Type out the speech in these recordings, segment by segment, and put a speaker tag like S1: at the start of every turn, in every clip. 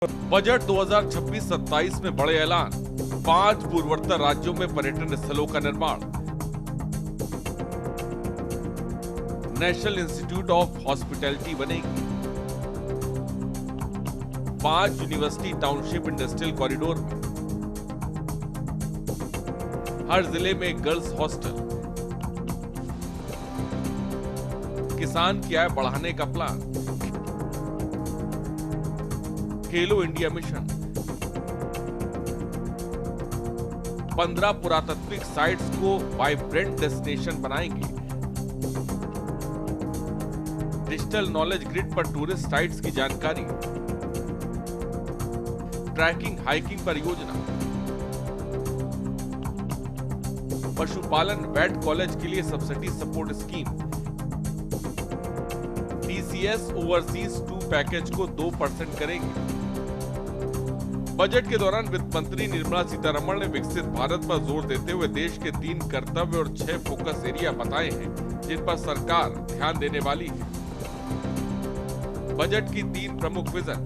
S1: Budget 2026-27 में बड़े ऐलान, 5 पूर्वोत्तर राज्यों में पर्यटन स्थलों का निर्माण। नेशनल इंस्टीट्यूट ऑफ हॉस्पिटैलिटी बनेगी। 5 यूनिवर्सिटी टाउनशिप इंडस्ट्रियल कॉरिडोर में। हर जिले में एक गर्ल्स हॉस्टल। किसान की आय बढ़ाने का प्लान। खेलो इंडिया मिशन। 15 पुरातात्विक साइट्स को वाइब्रेंट डेस्टिनेशन बनाएंगे। डिजिटल नॉलेज ग्रिड पर टूरिस्ट साइट्स की जानकारी। ट्रैकिंग हाइकिंग परियोजना। पशुपालन वेट कॉलेज के लिए subsidy support scheme. TCS overseas 2 package को 2% करेंगे। बजट के दौरान वित्त मंत्री निर्मला सीतारमण ने विकसित भारत पर जोर देते हुए देश के 3 कर्तव्य और 6 फोकस एरिया बताए हैं, जिन पर सरकार ध्यान देने वाली है। बजट की 3 प्रमुख विजन: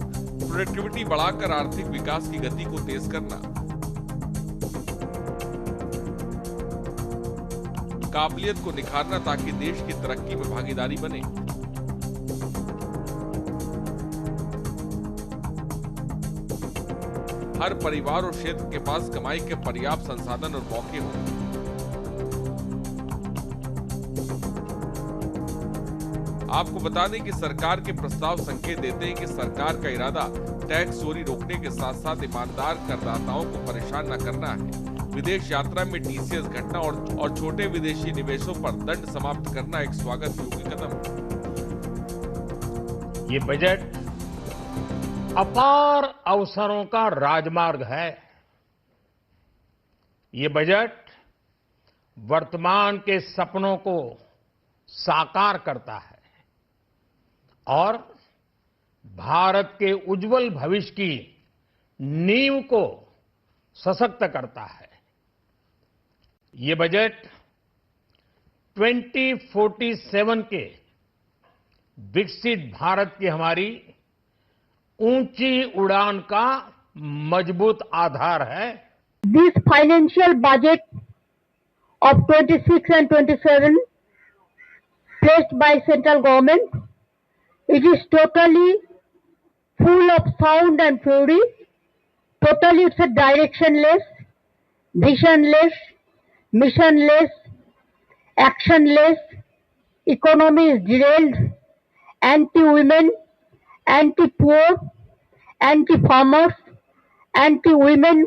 S1: प्रोडक्टिविटी बढ़ाकर आर्थिक विकास की गति को तेज करना, काबिलियत को निखारना ताकि देश की तरक्की में भागीदारी बने, हर परिवार और क्षेत्र के पास कमाई के पर्याप्त संसाधन और मौके हों। आपको बता दें कि सरकार के प्रस्ताव संकेत देते हैं कि सरकार का इरादा टैक्स चोरी रोकने के साथ साथ ईमानदार करदाताओं को परेशान न करना है। विदेश यात्रा में टीसीएस घटना और छोटे विदेशी निवेशों पर दंड समाप्त करना एक स्वागत योग्य कदम है।
S2: ये बजट अपार अवसरों का राजमार्ग है। ये बजट वर्तमान के सपनों को साकार करता है और भारत के उज्जवल भविष्य की नींव को सशक्त करता है। ये बजट 2047 के विकसित भारत की हमारी ऊंची उड़ान का मजबूत आधार है।
S3: This financial budget of 26 and 27 placed by central government, it is totally full of sound and fury. Totally it's a directionless, visionless, missionless, actionless. Economy is derailed, anti-women, anti-poor, anti-farmers, anti-women,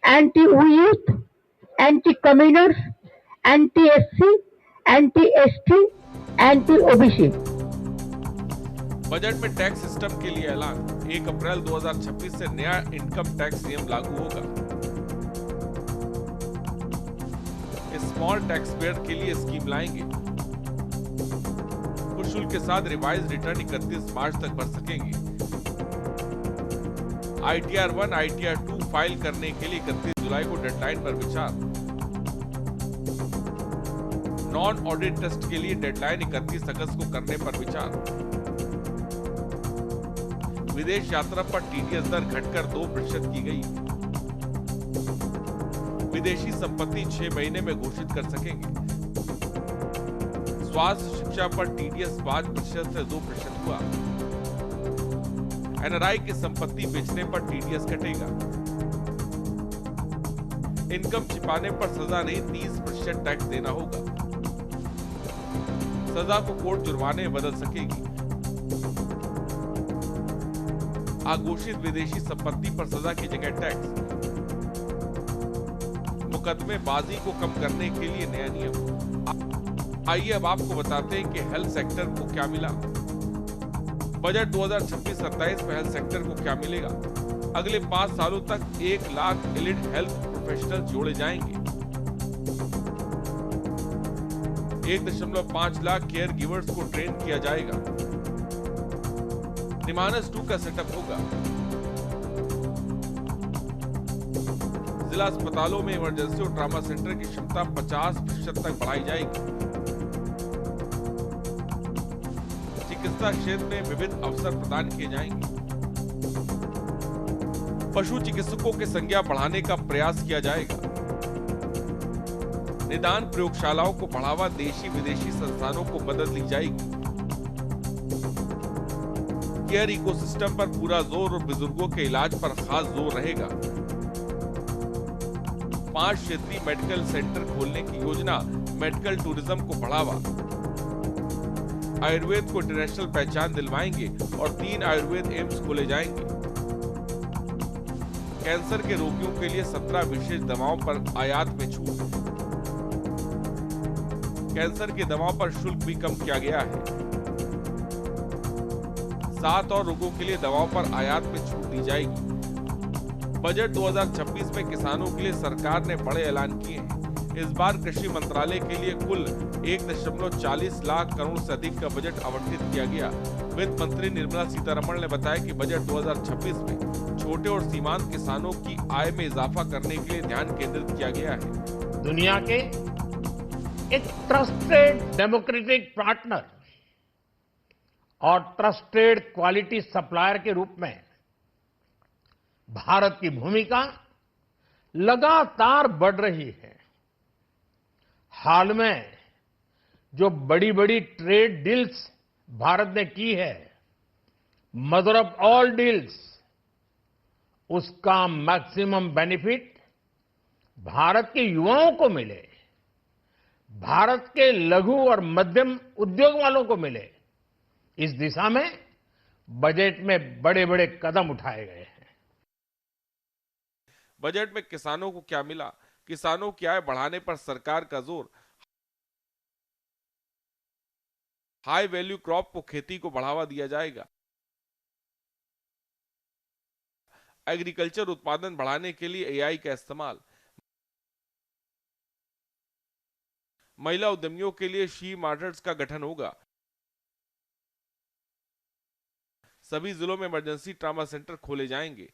S3: anti-youth, anti-communers, anti-SC, anti-ST, anti-OBC।
S1: Budget में tax system के लिए ऐलान। 1 अप्रैल 2026 से नया income tax नियम लागू होगा। Small tax payer के लिए स्कीम लाएंगे। शुल्क के साथ रिवाइज रिटर्न 31 मार्च तक भर सकेंगे। ITR 1, ITR 2 फाइल करने के लिए 31 जुलाई को डेडलाइन पर विचार। नॉन ऑडिट टेस्ट के लिए डेडलाइन 31 अगस्त को करने पर विचार। विदेश यात्रा पर टीडीएस दर घटकर 2% की गई। विदेशी संपत्ति 6 महीने में घोषित कर सकेंगे। स्वास्थ्य शिक्षा पर टीडीएस 5% से 2% हुआ। एनआरआई की संपत्ति बेचने पर टीडीएस कटेगा। इनकम छिपाने पर सजा नहीं 30% टैक्स देना होगा। सजा को कोर्ट जुर्माने में बदल सकेगी। अघोषित विदेशी संपत्ति पर सजा की जगह टैक्स। मुकदमेबाजी को कम करने के लिए नया नियम। आइए अब आपको बताते हैं कि हेल्थ सेक्टर को क्या मिला। बजट 2026-27 में हेल्थ सेक्टर को क्या मिलेगा। अगले 5 सालों तक 1 लाख एलिट हेल्थ प्रोफेशनल जोड़े जाएंगे। 1.5 लाख केयर गिवर्स को ट्रेन किया जाएगा। निमानस 2 का सेटअप होगा। जिला अस्पतालों में इमरजेंसी और ट्रॉमा सेंटर की क्षमता 50% तक बढ़ाई जाएगी। चिकित्सा क्षेत्र में विविध अवसर प्रदान किए जाएंगे। पशु चिकित्सकों की संख्या बढ़ाने का प्रयास किया जाएगा। निदान प्रयोगशालाओं को बढ़ावा देशी विदेशी संस्थानों को मदद ली जाएगी। केयर इकोसिस्टम पर पूरा जोर और बुजुर्गों के इलाज पर खास जोर रहेगा। 5 क्षेत्रीय मेडिकल सेंटर खोलने की योजना, मेडिकल टूरिज्म को बढ़ावा। आयुर्वेद को इंटरनेशनल पहचान दिलवाएंगे और 3 आयुर्वेद एम्स खोले जाएंगे। कैंसर के रोगियों के लिए 17 विशेष दवाओं पर आयात में छूट। कैंसर की दवाओं पर शुल्क भी कम किया गया है। 7 और रोगों के लिए दवाओं पर आयात में छूट दी जाएगी। बजट 2026 में किसानों के लिए सरकार ने बड़े ऐलान किए हैं। इस बार कृषि मंत्रालय के लिए कुल 1.40 लाख करोड़ से अधिक का बजट आवंटित किया गया। वित्त मंत्री निर्मला सीतारमण ने बताया कि बजट 2026 में छोटे और सीमांत किसानों की आय में इजाफा करने के लिए ध्यान केंद्रित किया गया है।
S2: दुनिया के एक ट्रस्टेड डेमोक्रेटिक पार्टनर और ट्रस्टेड क्वालिटी सप्लायर के रूप में भारत की भूमिका लगातार बढ़ रही है। हाल में जो बड़ी बड़ी ट्रेड डील्स भारत ने की है, मदर ऑफ ऑल डील्स, उसका मैक्सिमम बेनिफिट भारत के युवाओं को मिले, भारत के लघु और मध्यम उद्योग वालों को मिले, इस दिशा में बजट में बड़े बड़े कदम उठाए गए हैं।
S1: बजट में किसानों को क्या मिला? किसानों की आय बढ़ाने पर सरकार का जोर। हाई वैल्यू क्रॉप को खेती को बढ़ावा दिया जाएगा। एग्रीकल्चर उत्पादन बढ़ाने के लिए एआई का इस्तेमाल। महिला उद्यमियों के लिए शी मार्केट्स का गठन होगा। सभी जिलों में इमरजेंसी ट्रामा सेंटर खोले जाएंगे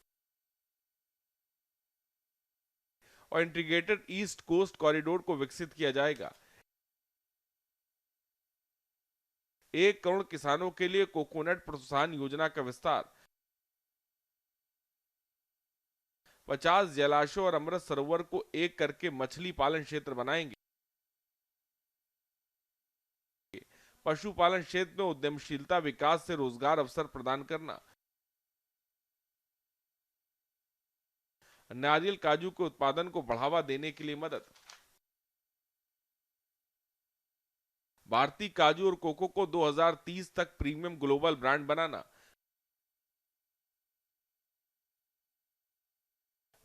S1: और इंटीग्रेटेड ईस्ट कोस्ट कॉरिडोर को विकसित किया जाएगा। 1 करोड़ किसानों के लिए कोकोनट प्रोत्साहन योजना का विस्तार। 50 जलाशयों और अमृत सरोवर को एक करके मछली पालन क्षेत्र बनाएंगे। पशुपालन क्षेत्र में उद्यमशीलता विकास से रोजगार अवसर प्रदान करना। नारियल काजू के उत्पादन को बढ़ावा देने के लिए मदद। भारतीय काजू और कोको को 2030 तक प्रीमियम ग्लोबल ब्रांड बनाना।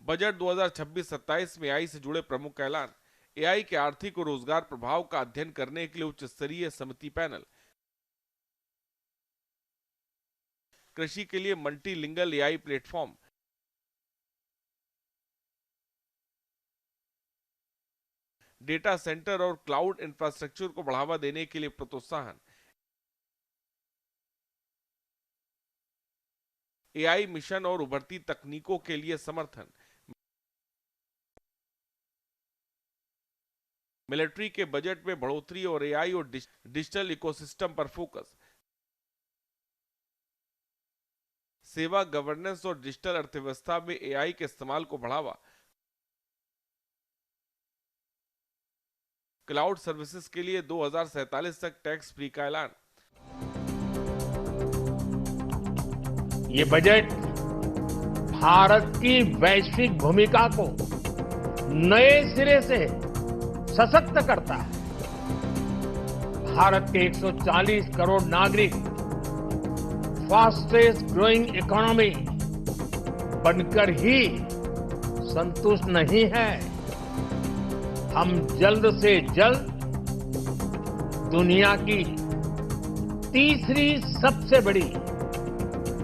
S1: बजट 2026-27 में एआई से जुड़े प्रमुख ऐलान। एआई के आर्थिक और रोजगार प्रभाव का अध्ययन करने के लिए उच्च स्तरीय समिति पैनल। कृषि के लिए multilingual AI platform. Data centre और क्लाउड इंफ्रास्ट्रक्चर को बढ़ावा देने के लिए प्रोत्साहन। एआई मिशन और उभरती तकनीकों के लिए समर्थन। मिलिट्री के बजट में बढ़ोतरी और एआई और डिजिटल इकोसिस्टम पर फोकस। सेवा गवर्नेंस और डिजिटल अर्थव्यवस्था में एआई के इस्तेमाल को बढ़ावा। क्लाउड सर्विसेज के लिए 2047 तक टैक्स फ्री का ऐलान।
S2: ये बजट भारत की वैश्विक भूमिका को नए सिरे से सशक्त करता है। भारत के 140 करोड़ नागरिक फास्टेस्ट ग्रोइंग इकोनॉमी बनकर ही संतुष्ट नहीं है। हम जल्द से जल्द दुनिया की तीसरी सबसे बड़ी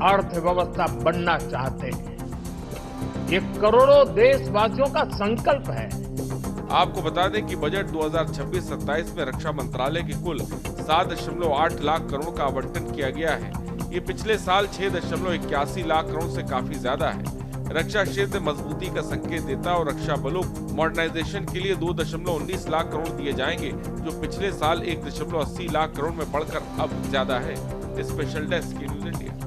S2: अर्थव्यवस्था बनना चाहते हैं। ये करोड़ों देशवासियों का संकल्प है।
S1: आपको बता दें कि बजट 2026-27 में रक्षा मंत्रालय की कुल 7.8 लाख करोड़ का आवंटन किया गया है। ये पिछले साल 6.81 लाख करोड़ से काफी ज्यादा है। रक्षा क्षेत्र में मजबूती का संकेत देता और रक्षा बलों मॉडर्नाइजेशन के लिए 2.19 लाख करोड़ दिए जाएंगे, जो पिछले साल 1.80 लाख करोड़ में बढ़कर अब ज्यादा है। Special desk news India.